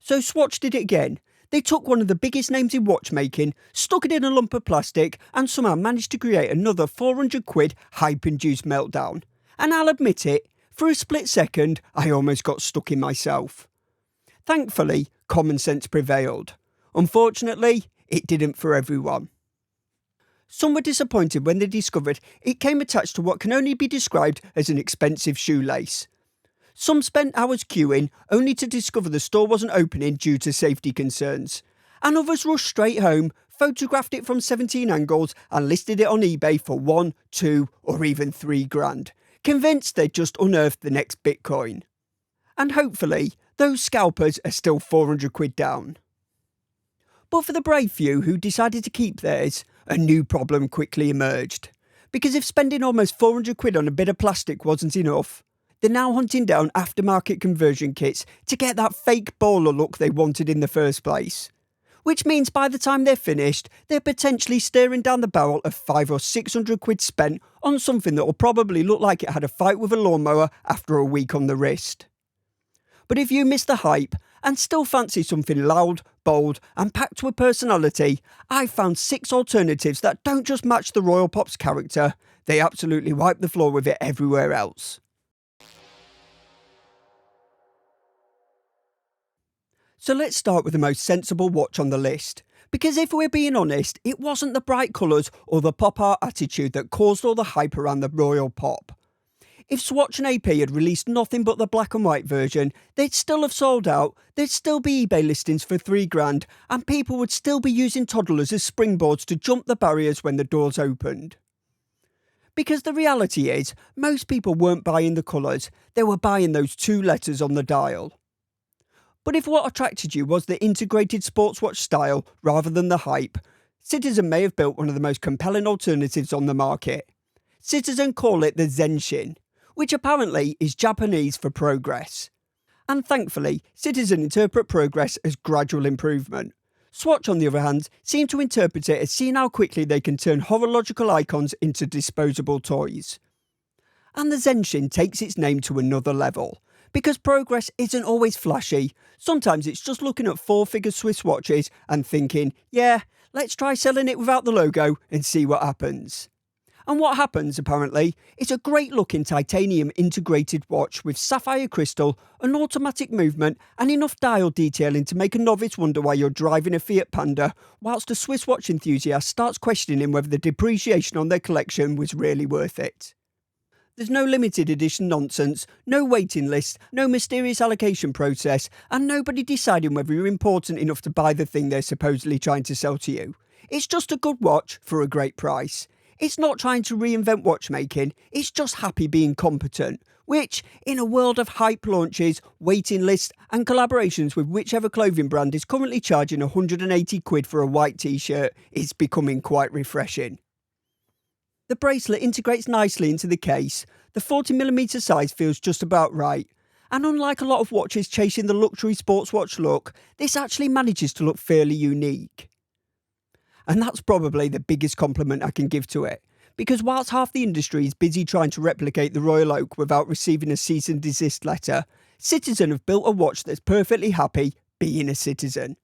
So Swatch did it again. They took one of the biggest names in watchmaking, stuck it in a lump of plastic, and somehow managed to create another £400 hype-induced meltdown. And I'll admit it, for a split second, I almost got stuck in myself. Thankfully, common sense prevailed. Unfortunately, it didn't for everyone. Some were disappointed when they discovered it came attached to what can only be described as an expensive shoelace. Some spent hours queuing, only to discover the store wasn't opening due to safety concerns. And others rushed straight home, photographed it from 17 angles and listed it on eBay for 1, 2 or even £3,000, convinced they'd just unearthed the next Bitcoin. And hopefully, those scalpers are still £400 down. But for the brave few who decided to keep theirs, a new problem quickly emerged. Because if spending almost £400 on a bit of plastic wasn't enough, they're now hunting down aftermarket conversion kits to get that fake baller look they wanted in the first place. Which means by the time they're finished, they're potentially staring down the barrel of £500 or £600 spent on something that will probably look like it had a fight with a lawnmower after a week on the wrist. But if you miss the hype and still fancy something loud, bold and packed with personality, I found 6 alternatives that don't just match the Royal Pop's character, they absolutely wipe the floor with it everywhere else. So let's start with the most sensible watch on the list. Because if we're being honest, it wasn't the bright colours or the pop art attitude that caused all the hype around the Royal Pop. If Swatch and AP had released nothing but the black and white version, they'd still have sold out, there'd still be eBay listings for £3,000, and people would still be using toddlers as springboards to jump the barriers when the doors opened. Because the reality is, most people weren't buying the colours, they were buying those 2 letters on the dial. But if what attracted you was the integrated sports watch style rather than the hype, Citizen may have built one of the most compelling alternatives on the market. Citizen call it the Zenshin, which apparently is Japanese for progress. And thankfully, Citizen interpret progress as gradual improvement. Swatch, on the other hand, seem to interpret it as seeing how quickly they can turn horological icons into disposable toys. And the Zenshin takes its name to another level. Because progress isn't always flashy, sometimes it's just looking at 4-figure Swiss watches and thinking, yeah, let's try selling it without the logo and see what happens. And what happens, apparently, is a great looking titanium integrated watch with sapphire crystal, an automatic movement and enough dial detailing to make a novice wonder why you're driving a Fiat Panda, whilst a Swiss watch enthusiast starts questioning whether the depreciation on their collection was really worth it. There's no limited edition nonsense, no waiting list, no mysterious allocation process, and nobody deciding whether you're important enough to buy the thing they're supposedly trying to sell to you. It's just a good watch for a great price. It's not trying to reinvent watchmaking, it's just happy being competent, which, in a world of hype launches, waiting lists, and collaborations with whichever clothing brand is currently charging £180 for a white t-shirt, is becoming quite refreshing. The bracelet integrates nicely into the case, the 40mm size feels just about right, and unlike a lot of watches chasing the luxury sports watch look, this actually manages to look fairly unique. And that's probably the biggest compliment I can give to it, because whilst half the industry is busy trying to replicate the Royal Oak without receiving a cease and desist letter, Citizen have built a watch that's perfectly happy being a citizen.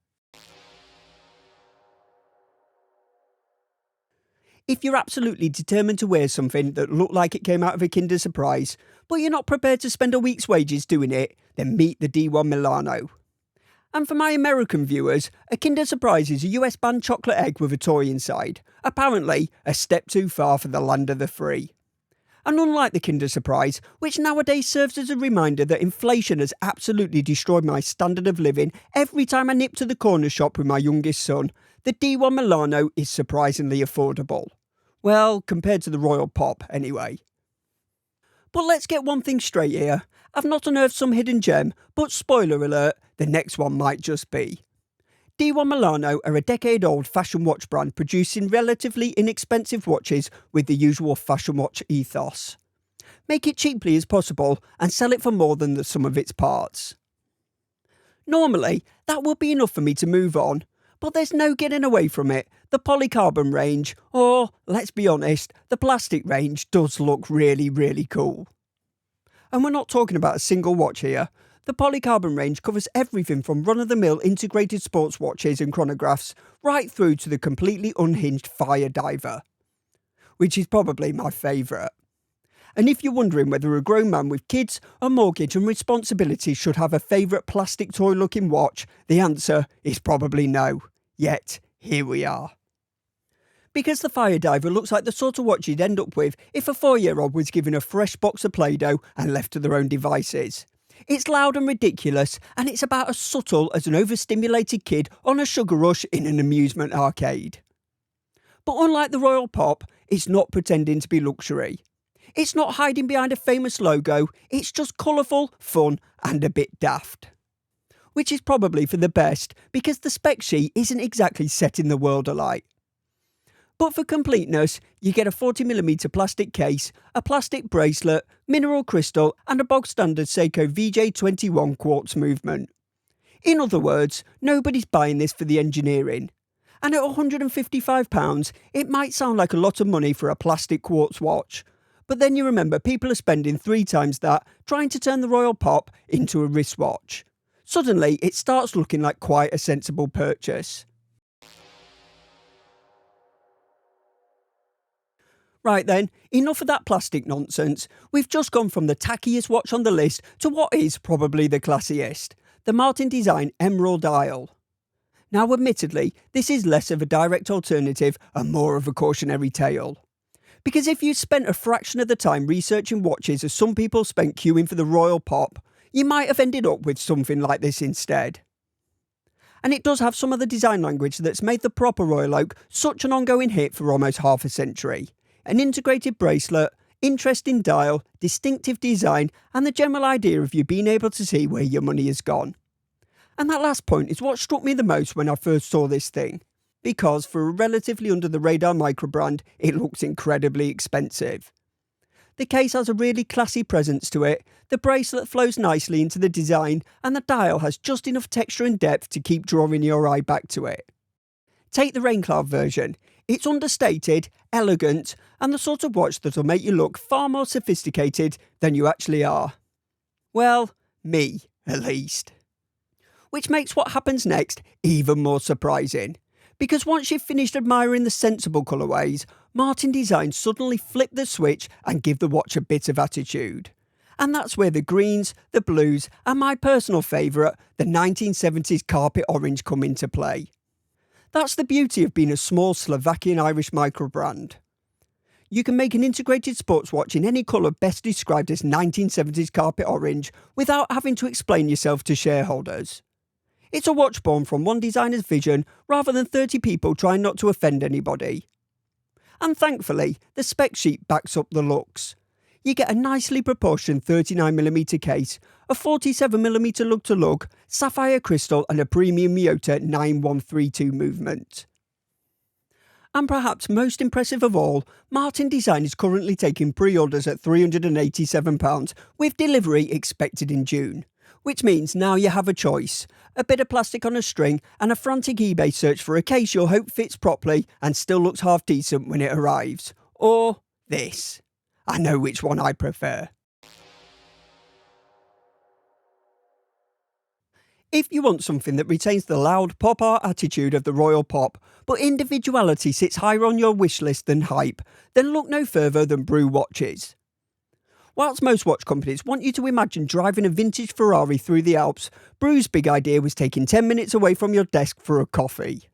If you're absolutely determined to wear something that looked like it came out of a Kinder Surprise, but you're not prepared to spend a week's wages doing it, then meet the D1 Milano. And for my American viewers, a Kinder Surprise is a US banned chocolate egg with a toy inside, apparently a step too far for the land of the free. And unlike the Kinder Surprise, which nowadays serves as a reminder that inflation has absolutely destroyed my standard of living every time I nip to the corner shop with my youngest son, the D1 Milano is surprisingly affordable. Well, compared to the Royal Pop, anyway. But let's get one thing straight here. I've not unearthed some hidden gem, but spoiler alert, the next one might just be. D1 Milano are a decade-old fashion watch brand producing relatively inexpensive watches with the usual fashion watch ethos. Make it cheaply as possible and sell it for more than the sum of its parts. Normally, that would be enough for me to move on, but there's no getting away from it. The polycarbon range, or, let's be honest, the plastic range does look really, really cool. And we're not talking about a single watch here. The Polycarbon range covers everything from run-of-the-mill integrated sports watches and chronographs right through to the completely unhinged fire diver, which is probably my favourite. And if you're wondering whether a grown man with kids, a mortgage and responsibilities should have a favourite plastic toy looking watch, the answer is probably no. Yet, here we are. Because the fire diver looks like the sort of watch you'd end up with if a 4-year-old was given a fresh box of Play-Doh and left to their own devices. It's loud and ridiculous, and it's about as subtle as an overstimulated kid on a sugar rush in an amusement arcade. But unlike the Royal Pop, it's not pretending to be luxury. It's not hiding behind a famous logo, it's just colourful, fun and a bit daft. Which is probably for the best, because the spec sheet isn't exactly setting the world alight. But for completeness, you get a 40mm plastic case, a plastic bracelet, mineral crystal and a bog standard Seiko VJ21 quartz movement. In other words, nobody's buying this for the engineering. And at £155, it might sound like a lot of money for a plastic quartz watch. But then you remember people are spending 3 times that trying to turn the Royal Pop into a wristwatch. Suddenly, it starts looking like quite a sensible purchase. Right then, enough of that plastic nonsense. We've just gone from the tackiest watch on the list to what is probably the classiest, the Martin Design Emerald Isle. Now admittedly, this is less of a direct alternative and more of a cautionary tale. Because if you spent a fraction of the time researching watches as some people spent queuing for the Royal Pop, you might have ended up with something like this instead. And it does have some of the design language that's made the proper Royal Oak such an ongoing hit for almost half a century. An integrated bracelet, interesting dial, distinctive design, and the general idea of you being able to see where your money has gone. And that last point is what struck me the most when I first saw this thing. Because for a relatively under-the-radar microbrand, it looks incredibly expensive. The case has a really classy presence to it, the bracelet flows nicely into the design, and the dial has just enough texture and depth to keep drawing your eye back to it. Take the Raincloud version. It's understated, elegant, and the sort of watch that'll make you look far more sophisticated than you actually are. Well, me, at least. Which makes what happens next even more surprising. Because once you've finished admiring the sensible colourways, Martin Design suddenly flip the switch and give the watch a bit of attitude. And that's where the greens, the blues, and my personal favourite, the 1970s carpet orange come into play. That's the beauty of being a small Slovakian-Irish microbrand. You can make an integrated sports watch in any colour best described as 1970s carpet orange without having to explain yourself to shareholders. It's a watch born from one designer's vision rather than 30 people trying not to offend anybody. And thankfully, the spec sheet backs up the looks. You get a nicely proportioned 39mm case, a 47mm lug-to-lug, sapphire crystal and a premium Miyota 9132 movement. And perhaps most impressive of all, Martin Design is currently taking pre-orders at £387 with delivery expected in June. Which means now you have a choice. A bit of plastic on a string and a frantic eBay search for a case you'll hope fits properly and still looks half decent when it arrives. Or this. I know which one I prefer. If you want something that retains the loud pop art attitude of the Royal Pop, but individuality sits higher on your wish list than hype, then look no further than Brew Watches. Whilst most watch companies want you to imagine driving a vintage Ferrari through the Alps, Brew's big idea was taking 10 minutes away from your desk for a coffee.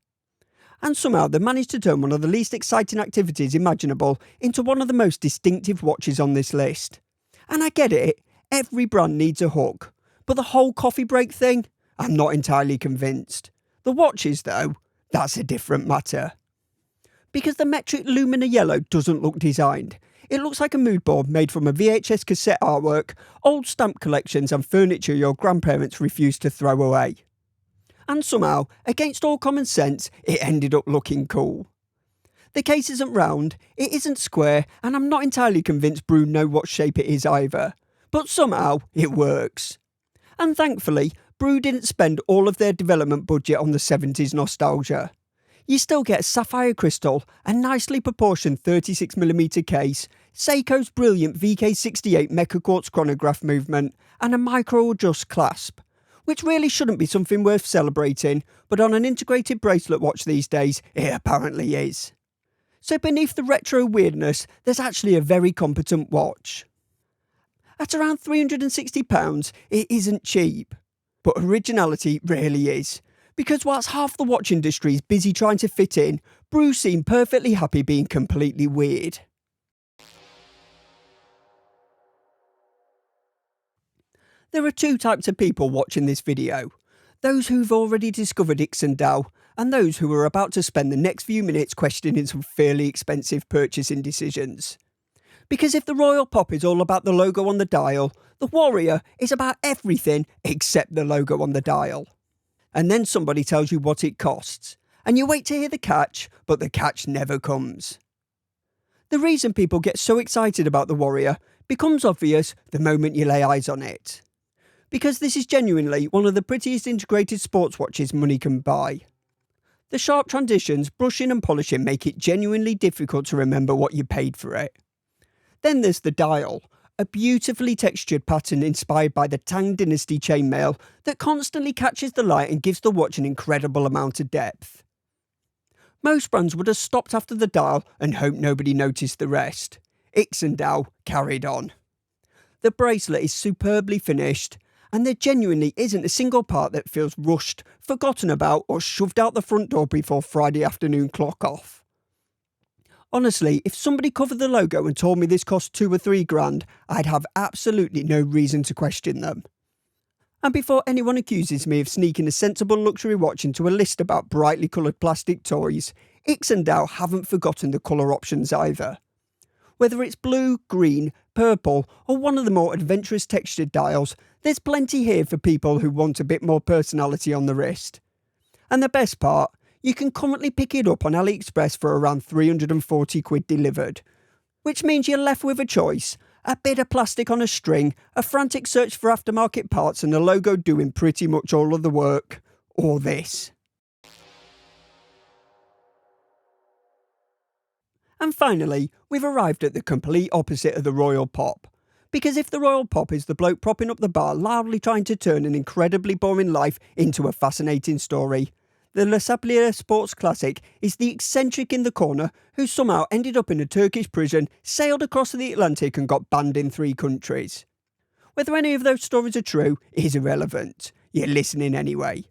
And somehow they managed to turn one of the least exciting activities imaginable into one of the most distinctive watches on this list. And I get it, every brand needs a hook. But the whole coffee break thing? I'm not entirely convinced. The watches though, that's a different matter. Because the metric Lumina Yellow doesn't look designed. It looks like a mood board made from a VHS cassette artwork, old stamp collections and furniture your grandparents refused to throw away. And somehow, against all common sense, it ended up looking cool. The case isn't round, it isn't square, and I'm not entirely convinced Brew know what shape it is either. But somehow, it works. And thankfully, Brew didn't spend all of their development budget on the 70s nostalgia. You still get sapphire crystal, a nicely proportioned 36mm case, Seiko's brilliant VK68 Mecha Quartz chronograph movement, and a micro-adjust clasp, which really shouldn't be something worth celebrating, but on an integrated bracelet watch these days, it apparently is. So beneath the retro weirdness, there's actually a very competent watch. At around £360, it isn't cheap, but originality really is. Because whilst half the watch industry is busy trying to fit in, Brew seem perfectly happy being completely weird. There are two types of people watching this video. Those who've already discovered IXDAO, and those who are about to spend the next few minutes questioning some fairly expensive purchasing decisions. Because if the Royal Pop is all about the logo on the dial, the Warrior is about everything except the logo on the dial. And then somebody tells you what it costs, and you wait to hear the catch, but the catch never comes. The reason people get so excited about the Warrior becomes obvious the moment you lay eyes on it. Because this is genuinely one of the prettiest integrated sports watches money can buy. The sharp transitions, brushing and polishing make it genuinely difficult to remember what you paid for it. Then there's the dial, a beautifully textured pattern inspired by the Tang Dynasty chainmail that constantly catches the light and gives the watch an incredible amount of depth. Most brands would have stopped after the dial and hoped nobody noticed the rest. IXDAO carried on. The bracelet is superbly finished, and there genuinely isn't a single part that feels rushed, forgotten about, or shoved out the front door before Friday afternoon clock off. Honestly, if somebody covered the logo and told me this cost £2 or £3, I'd have absolutely no reason to question them. And before anyone accuses me of sneaking a sensible luxury watch into a list about brightly coloured plastic toys, IXDAO haven't forgotten the colour options either. Whether it's blue, green, purple, or one of the more adventurous textured dials, there's plenty here for people who want a bit more personality on the wrist. And the best part, you can currently pick it up on AliExpress for around £340 delivered. Which means you're left with a choice, a bit of plastic on a string, a frantic search for aftermarket parts and a logo doing pretty much all of the work, or this. And finally, we've arrived at the complete opposite of the Royal Pop. Because if the Royal Pop is the bloke propping up the bar loudly trying to turn an incredibly boring life into a fascinating story, the Lasablier Sports Classic is the eccentric in the corner who somehow ended up in a Turkish prison, sailed across the Atlantic and got banned in 3 countries. Whether any of those stories are true is irrelevant. You're listening anyway.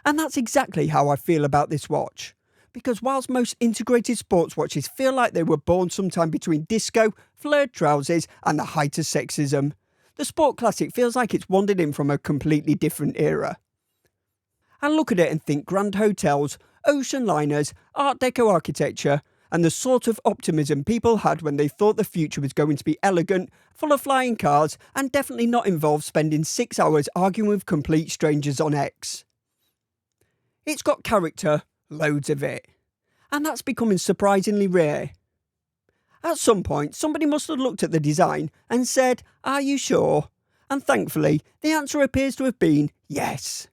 And that's exactly how I feel about this watch. Because whilst most integrated sports watches feel like they were born sometime between disco, flared trousers and the height of sexism, the Sport Classic feels like it's wandered in from a completely different era. I look at it and think grand hotels, ocean liners, Art Deco architecture, and the sort of optimism people had when they thought the future was going to be elegant, full of flying cars, and definitely not involve spending 6 hours arguing with complete strangers on X. It's got character, loads of it, and that's becoming surprisingly rare. At some point, somebody must have looked at the design and said, "Are you sure?" And thankfully, the answer appears to have been yes.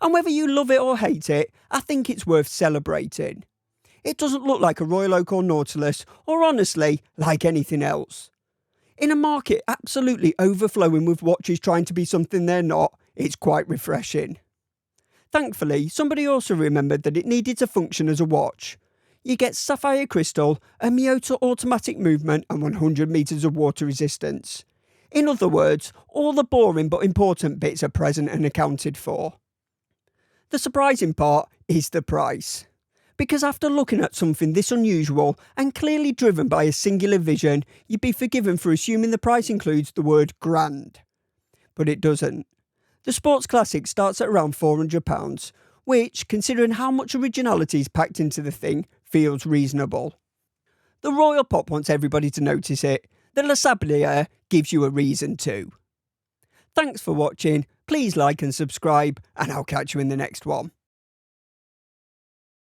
And whether you love it or hate it, I think it's worth celebrating. It doesn't look like a Royal Oak or Nautilus, or honestly, like anything else. In a market absolutely overflowing with watches trying to be something they're not, it's quite refreshing. Thankfully, somebody also remembered that it needed to function as a watch. You get sapphire crystal, a Miyota automatic movement and 100 metres of water resistance. In other words, all the boring but important bits are present and accounted for. The surprising part is the price. Because after looking at something this unusual and clearly driven by a singular vision, you'd be forgiven for assuming the price includes the word grand. But it doesn't. The Sports Classic starts at around £400, which, considering how much originality is packed into the thing, feels reasonable. The Royal Pop wants everybody to notice it. The Lasablier gives you a reason to. Thanks for watching, please like and subscribe, and I'll catch you in the next one.